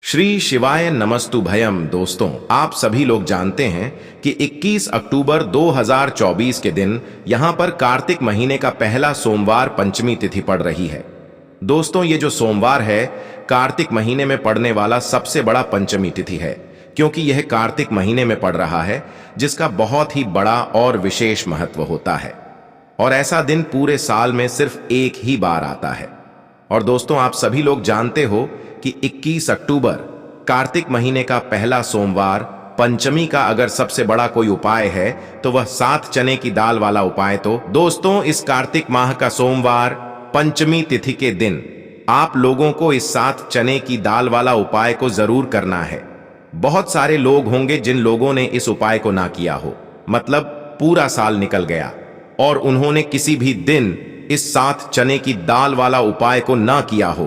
श्री शिवाय नमस्तु भयम। दोस्तों, आप सभी लोग जानते हैं कि 21 अक्टूबर 2024 के दिन यहां पर कार्तिक महीने का पहला सोमवार पंचमी तिथि पड़ रही है। दोस्तों, ये जो सोमवार है कार्तिक महीने में पड़ने वाला सबसे बड़ा पंचमी तिथि है, क्योंकि यह कार्तिक महीने में पड़ रहा है जिसका बहुत ही बड़ा और विशेष महत्व होता है। और ऐसा दिन पूरे साल में सिर्फ एक ही बार आता है। और दोस्तों, आप सभी लोग जानते हो कि 21 अक्टूबर कार्तिक महीने का पहला सोमवार पंचमी का अगर सबसे बड़ा कोई उपाय है तो वह 7 चने की दाल वाला उपाय। तो दोस्तों, इस कार्तिक माह का सोमवार पंचमी तिथि के दिन आप लोगों को इस 7 चने की दाल वाला उपाय को जरूर करना है। बहुत सारे लोग होंगे जिन लोगों ने इस उपाय को ना किया हो, मतलब पूरा साल निकल गया और उन्होंने किसी भी दिन इस 7 चने की दाल वाला उपाय को ना किया हो।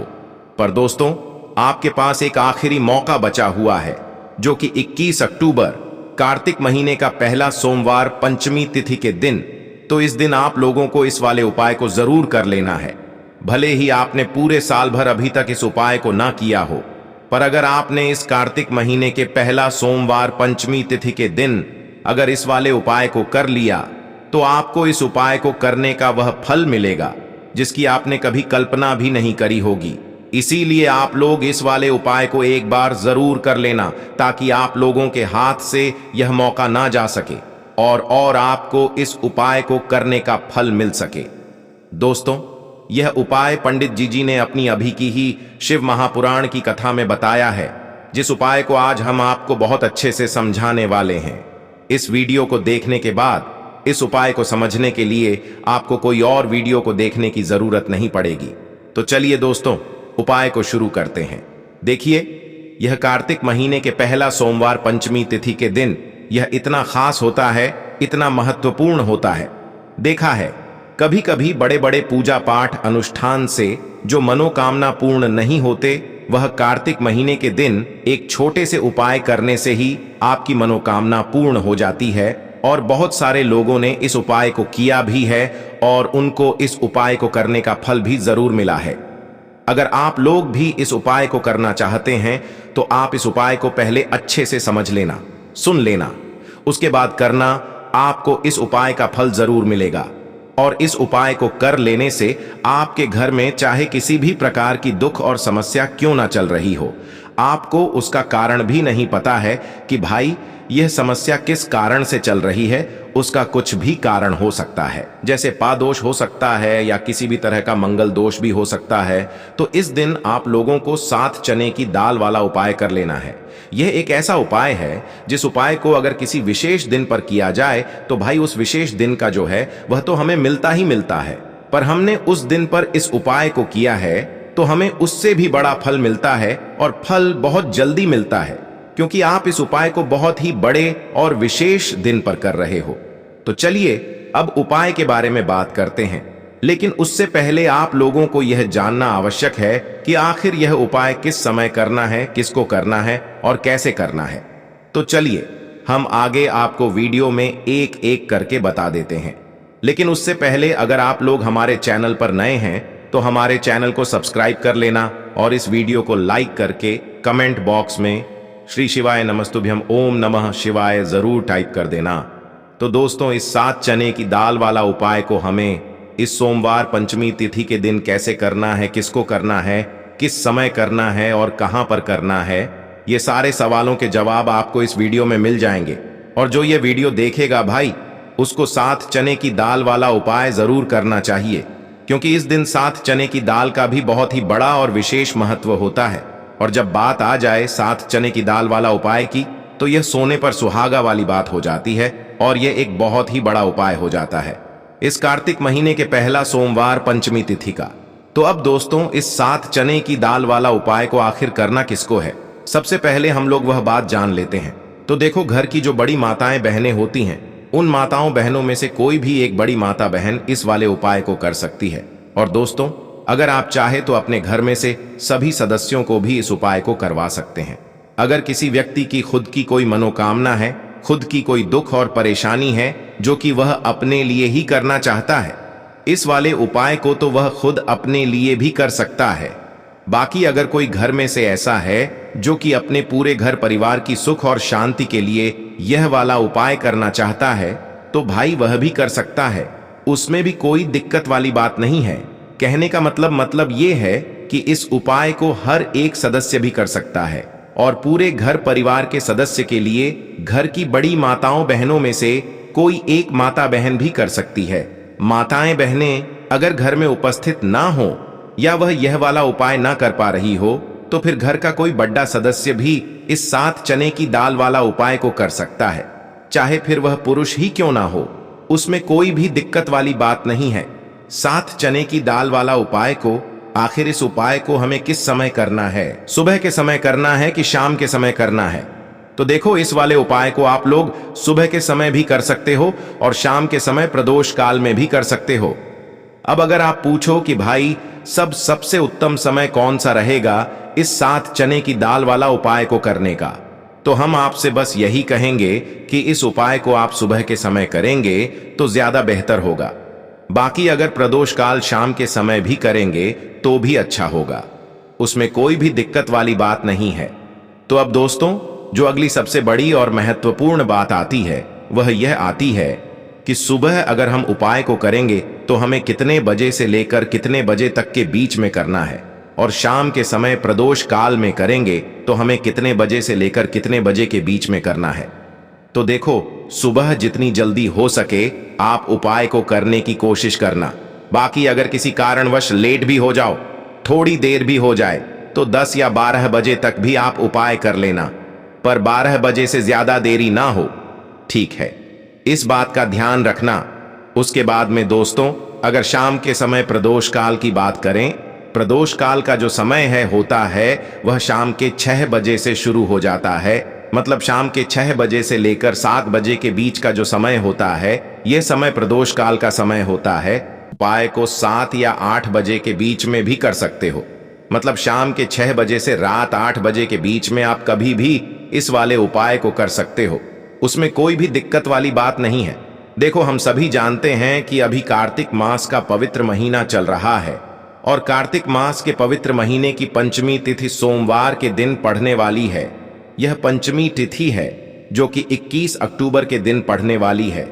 पर दोस्तों, आपके पास एक आखिरी मौका बचा हुआ है, जो कि 21 अक्टूबर कार्तिक महीने का पहला सोमवार पंचमी तिथि के दिन। तो इस दिन आप लोगों को इस वाले उपाय को जरूर कर लेना है। भले ही आपने पूरे साल भर अभी तक इस उपाय को ना किया हो, पर अगर आपने इस कार्तिक महीने के पहला सोमवार पंचमी तिथि के दिन अगर इस वाले उपाय को कर लिया तो आपको इस उपाय को करने का वह फल मिलेगा जिसकी आपने कभी कल्पना भी नहीं करी होगी। इसीलिए आप लोग इस वाले उपाय को एक बार जरूर कर लेना, ताकि आप लोगों के हाथ से यह मौका ना जा सके और आपको इस उपाय को करने का फल मिल सके। दोस्तों, यह उपाय पंडित जी ने अपनी अभी की ही शिव महापुराण की कथा में बताया है, जिस उपाय को आज हम आपको बहुत अच्छे से समझाने वाले हैं। इस वीडियो को देखने के बाद इस उपाय को समझने के लिए आपको कोई और वीडियो को देखने की जरूरत नहीं पड़ेगी। तो चलिए दोस्तों, उपाय को शुरू करते हैं। देखिए, यह कार्तिक महीने के पहला सोमवार पंचमी तिथि के दिन यह इतना खास होता है, इतना महत्वपूर्ण होता है। देखा है, कभी कभी बड़े बड़े पूजा पाठ अनुष्ठान से जो मनोकामना पूर्ण नहीं होते, वह कार्तिक महीने के दिन एक छोटे से उपाय करने से ही आपकी मनोकामना पूर्ण हो जाती है। और बहुत सारे लोगों ने इस उपाय को किया भी है और उनको इस उपाय को करने का फल भी जरूर मिला है। अगर आप लोग भी इस उपाय को करना चाहते हैं तो आप इस उपाय को पहले अच्छे से समझ लेना, सुन लेना, उसके बाद करना। आपको इस उपाय का फल जरूर मिलेगा। और इस उपाय को कर लेने से आपके घर में चाहे किसी भी प्रकार की दुख और समस्या क्यों ना चल रही हो, आपको उसका कारण भी नहीं पता है कि भाई यह समस्या किस कारण से चल रही है, उसका कुछ भी कारण हो सकता है। जैसे पादोष हो सकता है या किसी भी तरह का मंगल दोष भी हो सकता है। तो इस दिन आप लोगों को 7 चने की दाल वाला उपाय कर लेना है। यह एक ऐसा उपाय है जिस उपाय को अगर किसी विशेष दिन पर किया जाए तो भाई उस विशेष दिन का जो है वह तो हमें मिलता ही मिलता है, पर हमने उस दिन पर इस उपाय को किया है तो हमें उससे भी बड़ा फल मिलता है, और फल बहुत जल्दी मिलता है, क्योंकि आप इस उपाय को बहुत ही बड़े और विशेष दिन पर कर रहे हो। तो चलिए अब उपाय के बारे में बात करते हैं, लेकिन उससे पहले आप लोगों को यह जानना आवश्यक है कि आखिर यह उपाय किस समय करना है, किसको करना है और कैसे करना है। तो चलिए हम आगे आपको वीडियो में एक एक करके बता देते हैं। लेकिन उससे पहले अगर आप लोग हमारे चैनल पर नए हैं तो हमारे चैनल को सब्सक्राइब कर लेना और इस वीडियो को लाइक करके कमेंट बॉक्स में श्री शिवाय नमस्तुभ्यम ओम नमः शिवाय जरूर टाइप कर देना। तो दोस्तों, इस 7 चने की दाल वाला उपाय को हमें इस सोमवार पंचमी तिथि के दिन कैसे करना है, किसको करना है, किस समय करना है और कहां पर करना है, ये सारे सवालों के जवाब आपको इस वीडियो में मिल जाएंगे। और जो ये वीडियो देखेगा भाई, उसको 7 चने की दाल वाला उपाय जरूर करना चाहिए, क्योंकि इस दिन 7 चने की दाल का भी बहुत ही बड़ा और विशेष महत्व होता है। और जब बात आ जाए 7 चने की दाल वाला उपाय की, तो यह सोने पर सुहागा वाली बात हो जाती है और यह एक बहुत ही बड़ा उपाय हो जाता है इस कार्तिक महीने के पहला सोमवार पंचमी तिथि का। तो अब दोस्तों, इस 7 चने की दाल वाला उपाय को आखिर करना किसको है, सबसे पहले हम लोग वह बात जान लेते हैं। तो देखो, घर की जो बड़ी माताएं बहनें होती हैं, उन माताओं बहनों में से कोई भी एक बड़ी माता बहन इस वाले उपाय को कर सकती है। और दोस्तों, अगर आप चाहे तो अपने घर में से सभी सदस्यों को भी इस उपाय को करवा सकते हैं। अगर किसी व्यक्ति की खुद की कोई मनोकामना है, खुद की कोई दुख और परेशानी है जो कि वह अपने लिए ही करना चाहता है, इस वाले उपाय को तो वह खुद अपने लिए भी कर सकता है। बाकी अगर कोई घर में से ऐसा है जो कि अपने पूरे घर परिवार की सुख और शांति के लिए यह वाला उपाय करना चाहता है, तो भाई वह भी कर सकता है। उसमें भी कोई दिक्कत वाली बात नहीं है। कहने का मतलब ये है कि इस उपाय को हर एक सदस्य भी कर सकता है और पूरे घर परिवार के सदस्य के लिए घर की बड़ी माताओं बहनों में से कोई एक माता बहन भी कर सकती है। माताएं बहनें अगर घर में उपस्थित ना हो या वह यह वाला उपाय ना कर पा रही हो, तो फिर घर का कोई बड़ा सदस्य भी इस 7 चने की दाल वाला उपाय को कर सकता है, चाहे फिर वह पुरुष ही क्यों ना हो। उसमें कोई भी दिक्कत वाली बात नहीं है। 7 चने की दाल वाला उपाय को, आखिर इस उपाय को हमें किस समय करना है? सुबह के समय करना है कि शाम के समय करना है? तो देखो, इस वाले उपाय को आप लोग सुबह के समय भी कर सकते हो और शाम के समय प्रदोष काल में भी कर सकते हो। अब अगर आप पूछो कि भाई सबसे उत्तम समय कौन सा रहेगा इस 7 चने की दाल वाला उपाय को करने का, तो हम आपसे बस यही कहेंगे कि इस उपाय को आप सुबह के समय करेंगे तो ज्यादा बेहतर होगा। बाकी अगर प्रदोष काल शाम के समय भी करेंगे तो भी अच्छा होगा, उसमें कोई भी दिक्कत वाली बात नहीं है। तो अब दोस्तों, जो अगली सबसे बड़ी और महत्वपूर्ण बात आती है वह यह आती है कि सुबह अगर हम उपाय को करेंगे तो हमें कितने बजे से लेकर कितने बजे तक के बीच में करना है, और शाम के समय प्रदोष काल में करेंगे तो हमें कितने बजे से लेकर कितने बजे के बीच में करना है। तो देखो, सुबह जितनी जल्दी हो सके आप उपाय को करने की कोशिश करना। बाकी अगर किसी कारणवश लेट भी हो जाओ, थोड़ी देर भी हो जाए, तो 10 या 12 बजे तक भी आप उपाय कर लेना, पर 12 बजे से ज्यादा देरी ना हो, ठीक है? इस बात का ध्यान रखना। उसके बाद में दोस्तों, अगर शाम के समय प्रदोष काल की बात करें, प्रदोष काल का जो समय होता है वह शाम के 6 बजे से शुरू हो जाता है। मतलब शाम के 6 बजे से लेकर 7 बजे के बीच का जो समय होता है, यह समय प्रदोष काल का समय होता है। उपाय को 7 या 8 बजे के बीच में भी कर सकते हो। मतलब शाम के 6 बजे से रात 8 बजे के बीच में आप कभी भी इस वाले उपाय को कर सकते हो, उसमें कोई भी दिक्कत वाली बात नहीं है। देखो, हम सभी जानते हैं कि अभी कार्तिक मास का पवित्र महीना चल रहा है और कार्तिक मास के पवित्र महीने की पंचमी तिथि सोमवार के दिन पड़ने वाली है। यह पंचमी तिथि है जो कि 21 अक्टूबर के दिन पड़ने वाली है।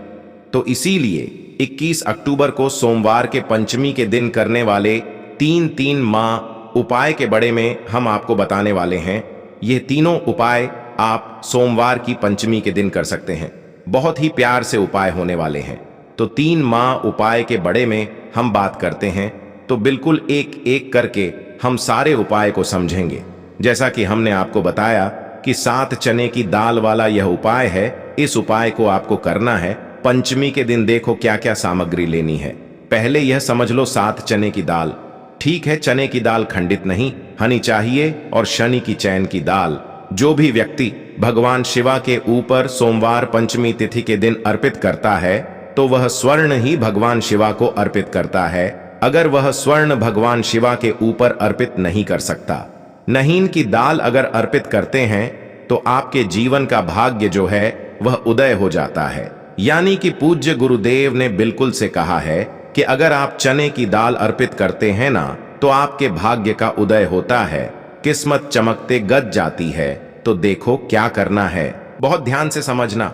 तो इसीलिए 21 अक्टूबर को सोमवार के पंचमी के दिन करने वाले 3 माह उपाय के बारे में हम आपको बताने वाले हैं। ये तीनों उपाय आप सोमवार की पंचमी के दिन कर सकते हैं। बहुत ही प्यार से उपाय होने वाले हैं। तो 3 माह उपाय के बारे में हम बात करते हैं, तो बिल्कुल एक एक करके हम सारे उपाय को समझेंगे। जैसा कि हमने आपको बताया कि 7 चने की दाल वाला यह उपाय है। इस उपाय को आपको करना है पंचमी के दिन। देखो क्या क्या सामग्री लेनी है। पहले यह समझ लो, 7 चने की दाल, ठीक है? चने की दाल खंडित नहीं, हनी चाहिए, और शनि की चैन की दाल। जो भी व्यक्ति भगवान शिवा के ऊपर सोमवार पंचमी तिथि के दिन अर्पित करता है तो वह स्वर्ण ही भगवान शिवा को अर्पित करता है। अगर वह स्वर्ण भगवान शिवा के ऊपर अर्पित नहीं कर सकता, नहीन की दाल अगर अर्पित करते हैं तो आपके जीवन का भाग्य जो है वह उदय हो जाता है। यानी कि पूज्य गुरुदेव ने बिल्कुल से कहा है कि अगर आप चने की दाल अर्पित करते हैं ना, तो आपके भाग्य का उदय होता है, किस्मत चमकते गज जाती है। तो देखो क्या करना है, बहुत ध्यान से समझना।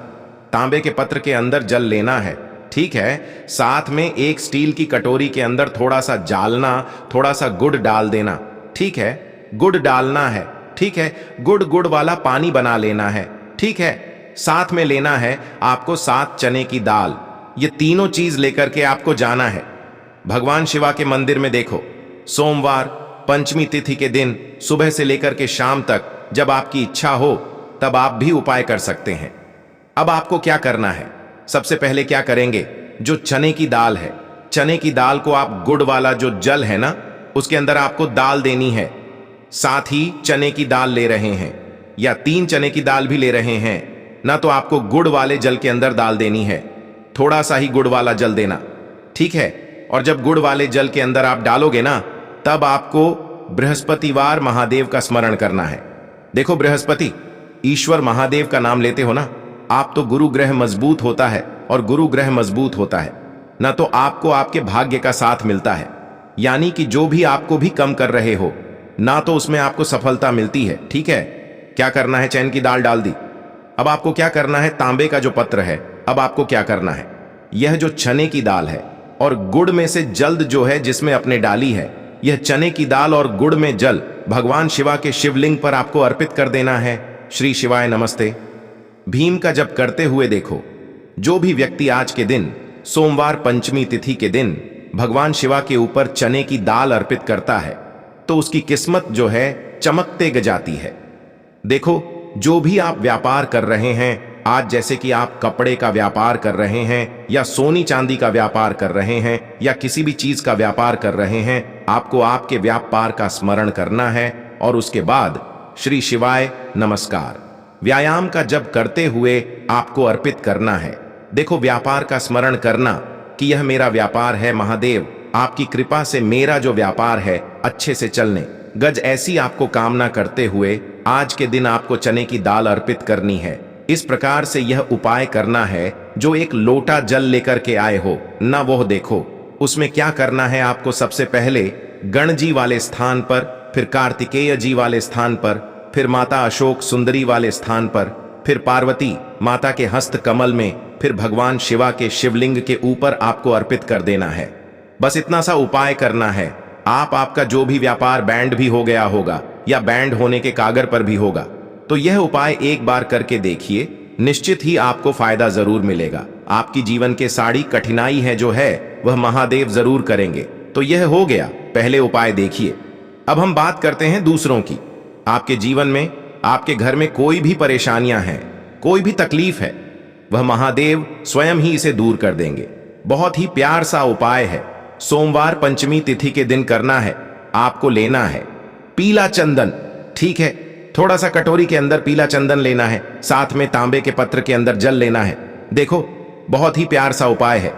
तांबे के पत्र के अंदर जल लेना है, ठीक है? साथ में एक स्टील की कटोरी के अंदर थोड़ा सा जालना, थोड़ा सा गुड़ डाल देना, ठीक है? गुड़ डालना है, ठीक है? गुड़ वाला पानी बना लेना है, ठीक है? साथ में लेना है आपको 7 चने की दाल। ये तीनों चीज लेकर के आपको जाना है भगवान शिवा के मंदिर में। देखो, सोमवार पंचमी तिथि के दिन सुबह से लेकर के शाम तक जब आपकी इच्छा हो तब आप भी उपाय कर सकते हैं। अब आपको क्या करना है, सबसे पहले क्या करेंगे, जो चने की दाल है, चने की दाल को आप गुड़ वाला जो जल है ना, उसके अंदर आपको दाल देनी है। साथ ही चने की दाल ले रहे हैं या 3 चने की दाल भी ले रहे हैं ना, तो आपको गुड़ वाले जल के अंदर दाल देनी है। थोड़ा सा ही गुड़ वाला जल देना, ठीक है? और जब गुड़ वाले जल के अंदर आप डालोगे ना, तब आपको बृहस्पतिवार महादेव का स्मरण करना है। देखो, बृहस्पति ईश्वर महादेव का नाम लेते हो ना आप, तो गुरु ग्रह मजबूत होता है, और गुरु ग्रह मजबूत होता है ना तो आपको आपके भाग्य का साथ मिलता है। यानी कि जो भी आपको भी कम कर रहे हो ना, तो उसमें आपको सफलता मिलती है, ठीक है? क्या करना है? चैन की दाल डाल दी। अब आपको क्या करना है? तांबे का जो पत्र है, अब आपको क्या करना है? यह जो चने की दाल है और गुड़ में से जल्द जो है जिसमें अपने डाली है, यह चने की दाल और गुड़ में जल भगवान शिवा के शिवलिंग पर आपको अर्पित कर देना है। श्री शिवाय नमस्ते। भीम का जप करते हुए देखो, जो भी व्यक्ति आज के दिन सोमवार पंचमी तिथि के दिन भगवान शिवा के ऊपर चने की दाल अर्पित करता है तो उसकी किस्मत जो है चमकते जाती है। देखो, जो भी आप व्यापार कर रहे हैं आज, जैसे कि आप कपड़े का व्यापार कर रहे हैं या सोनी चांदी का व्यापार कर रहे हैं या किसी भी चीज का व्यापार कर रहे हैं, आपको आपके व्यापार का स्मरण करना है और उसके बाद श्री शिवाय नमस्कार व्यायाम का जप करते हुए आपको अर्पित करना है। देखो, व्यापार का स्मरण करना कि यह मेरा व्यापार है, महादेव आपकी कृपा से मेरा जो व्यापार है अच्छे से चलने गज, ऐसी आपको कामना करते हुए आज के दिन आपको चने की दाल अर्पित करनी है। इस प्रकार से यह उपाय करना है। जो एक लोटा जल लेकर के आए हो ना, वो देखो उसमें क्या करना है आपको। सबसे पहले गणजी वाले स्थान पर, फिर कार्तिकेय जी वाले स्थान पर, फिर माता अशोक सुंदरी वाले स्थान पर, फिर पार्वती माता के हस्त कमल में, फिर भगवान शिवा के शिवलिंग के ऊपर आपको अर्पित कर देना है। बस इतना सा उपाय करना है। आपका जो भी व्यापार बैंड भी हो गया होगा या बैंड होने के कागर पर भी होगा, तो यह उपाय एक बार करके देखिए, निश्चित ही आपको फायदा जरूर मिलेगा। आपकी जीवन के सारी कठिनाई है जो है वह महादेव जरूर करेंगे। तो यह हो गया पहले उपाय, देखिए। अब हम बात करते हैं दूसरों की। आपके जीवन में, आपके घर में कोई भी परेशानियां हैं, कोई भी तकलीफ है, वह महादेव स्वयं ही इसे दूर कर देंगे। बहुत ही प्यार सा उपाय है। सोमवार पंचमी तिथि के दिन करना है। आपको लेना है पीला चंदन, ठीक है, थोड़ा सा कटोरी के अंदर पीला चंदन लेना है, साथ में तांबे के पत्र के अंदर जल लेना है। देखो, बहुत ही प्यार सा उपाय है।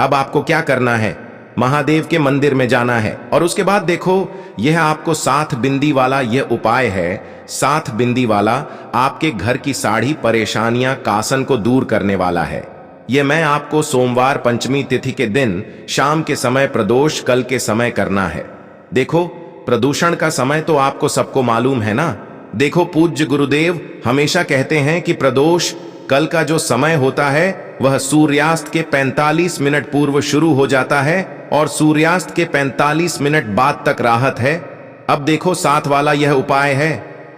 अब आपको क्या करना है? महादेव के मंदिर में जाना है और उसके बाद देखो, यह आपको 7 बिंदी वाला यह उपाय है। 7 बिंदी वाला आपके घर की सारी परेशानियां, कासन को दूर करने वाला है। यह मैं आपको सोमवार पंचमी तिथि के दिन शाम के समय, प्रदोष कल के समय करना है। देखो, प्रदूषण का समय तो आपको सबको मालूम है ना। देखो, पूज्य गुरुदेव हमेशा कहते हैं कि प्रदोष कल का जो समय होता है वह सूर्यास्त के 45 मिनट पूर्व शुरू हो जाता है और सूर्यास्त के 45 मिनट बाद तक राहत है। अब देखो, 7 वाला यह उपाय है।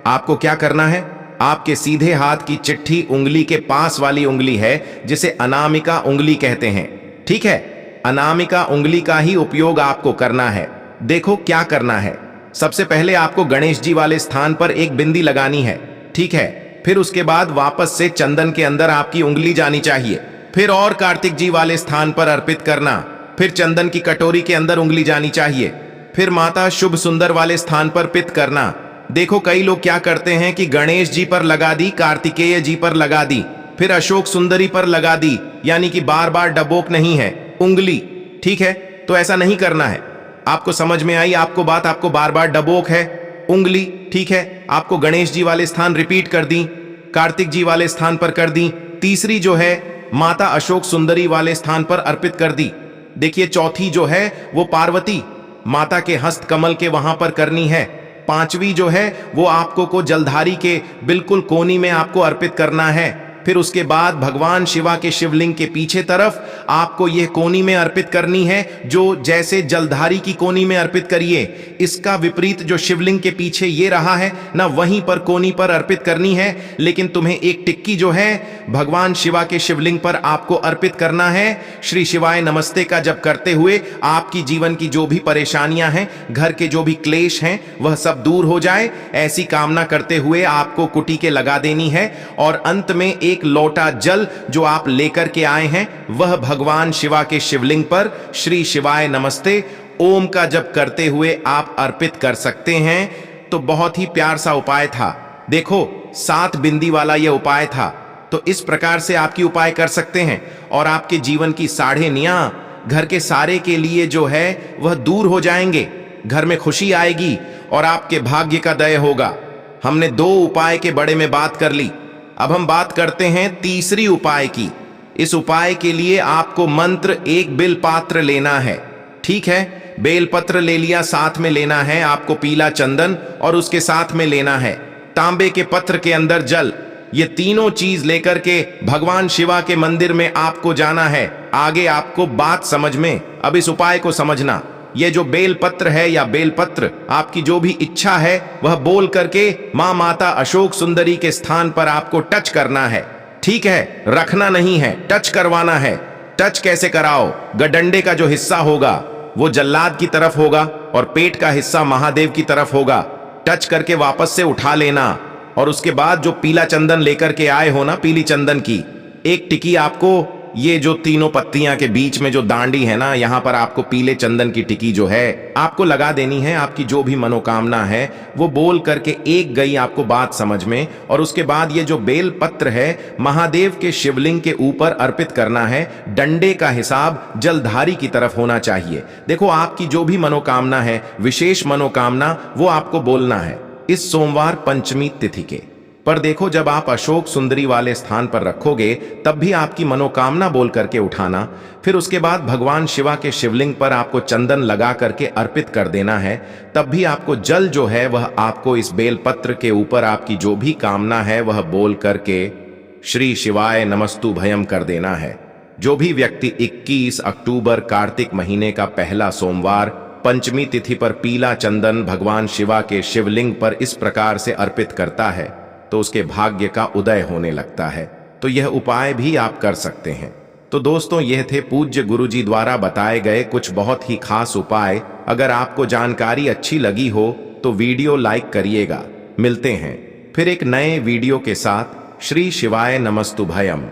आपको क्या करना है? आपके सीधे हाथ की चिट्ठी उंगली के पास वाली उंगली है जिसे अनामिका उंगली कहते हैं, ठीक है, अनामिका उंगली का ही उपयोग आपको करना है। देखो क्या करना है। सबसे पहले आपको गणेश जी वाले स्थान पर एक बिंदी लगानी है, ठीक है। फिर उसके बाद वापस से चंदन के अंदर आपकी उंगली जानी चाहिए। फिर और कार्तिक जी वाले स्थान पर अर्पित करना। फिर चंदन की कटोरी के अंदर उंगली जानी चाहिए। फिर माता शुभ सुंदर वाले स्थान पर पित करना। देखो, कई लोग क्या करते हैं कि गणेश जी पर लगा दी, कार्तिकेय जी पर लगा दी, फिर अशोक सुंदरी पर लगा दी, यानी कि बार बार डबोक नहीं है उंगली, ठीक है। तो ऐसा नहीं करना है। आपको समझ में आई आपको बात? आपको बार बार डबोक है उंगली, ठीक है। आपको गणेश जी वाले स्थान रिपीट कर दी, कार्तिक जी वाले स्थान पर कर दी, तीसरी जो है माता अशोक सुंदरी वाले स्थान पर अर्पित कर दी। देखिए, चौथी जो है वो पार्वती माता के हस्त कमल के वहां पर करनी है। पांचवी जो है वो आपको को जलधारी के बिल्कुल कोनी में आपको अर्पित करना है। फिर उसके बाद भगवान शिवा के शिवलिंग के पीछे तरफ आपको यह कोनी में अर्पित करनी है, जो जैसे जलधारी की कोनी में अर्पित करिए। इसका विपरीत जो शिवलिंग के पीछे ये रहा है ना, वहीं पर कोनी पर अर्पित करनी है। लेकिन तुम्हें एक टिक्की जो है भगवान शिवा के शिवलिंग पर आपको अर्पित करना है। श्री शिवाय नमस्ते का जप करते हुए आपकी जीवन की जो भी परेशानियां हैं, घर के जो भी क्लेश हैं, वह सब दूर हो जाए, ऐसी कामना करते हुए आपको कुटी के लगा देनी है। और अंत में एक लोटा जल जो आप लेकर के आए हैं वह भगवान शिवा के शिवलिंग पर श्री शिवाय नमस्ते ओम का जप करते हुए आप अर्पित कर सकते हैं। तो बहुत ही प्यार सा उपाय था। देखो, 7 बिंदी वाला यह उपाय था। तो इस प्रकार से आपकी उपाय कर सकते हैं और आपके जीवन की साढ़ेनियां घर के सारे के लिए जो है वह दूर हो जाएंगे। घर में खुशी आएगी और आपके भाग्य का दय होगा। हमने 2 उपाय के बड़े में बात कर ली। अब हम बात करते हैं तीसरी उपाय की। इस उपाय के लिए आपको मंत्र 1 बेलपात्र लेना है, ठीक है। बेलपत्र ले लिया, साथ में लेना है आपको पीला चंदन और उसके साथ में लेना है तांबे के पत्र के अंदर जल, ये तीनों चीज लेकर के भगवान शिवा के मंदिर में आपको जाना है। आगे आपको बात समझ में, अब इस उपाय को समझना। ये जो बेल पत्र है या बेल पत्र, आपकी जो भी इच्छा है वह बोल करके मां माता अशोक सुंदरी के स्थान पर आपको टच करना है। ठीक है, रखना नहीं है, टच करवाना है। टच कैसे कराओ? गडंडे का जो हिस्सा होगा वो जल्लाद की तरफ होगा और पेट का हिस्सा महादेव की तरफ होगा। टच करके वापस से उठा लेना और उसके बाद जो पीला चंदन लेकर के आए हो ना, पीली चंदन की एक टिकी आपको, ये जो तीनों पत्तियां के बीच में जो दांडी है ना, यहां पर आपको पीले चंदन की टिकी जो है आपको लगा देनी है। आपकी जो भी मनोकामना है वो बोल करके एक गई आपको बात समझ में। और उसके बाद ये जो बेल पत्र है महादेव के शिवलिंग के ऊपर अर्पित करना है। डंडे का हिसाब जलधारी की तरफ होना चाहिए। देखो, आपकी जो भी मनोकामना है, विशेष मनोकामना, वो आपको बोलना है इस सोमवार पंचमी तिथि के। पर देखो, जब आप अशोक सुंदरी वाले स्थान पर रखोगे तब भी आपकी मनोकामना बोल करके उठाना। फिर उसके बाद भगवान शिवा के शिवलिंग पर आपको चंदन लगा करके अर्पित कर देना है। तब भी आपको जल जो है वह आपको इस बेलपत्र के ऊपर आपकी जो भी कामना है वह बोल करके श्री शिवाय नमस्तु भयम कर देना है। जो भी व्यक्ति 21 अक्टूबर कार्तिक महीने का पहला सोमवार पंचमी तिथि पर पीला चंदन भगवान शिवा के शिवलिंग पर इस प्रकार से अर्पित करता है तो उसके भाग्य का उदय होने लगता है। तो यह उपाय भी आप कर सकते हैं। तो दोस्तों, यह थे पूज्य गुरुजी द्वारा बताए गए कुछ बहुत ही खास उपाय। अगर आपको जानकारी अच्छी लगी हो तो वीडियो लाइक करिएगा। मिलते हैं फिर एक नए वीडियो के साथ। श्री शिवाय नमस्तु भयम।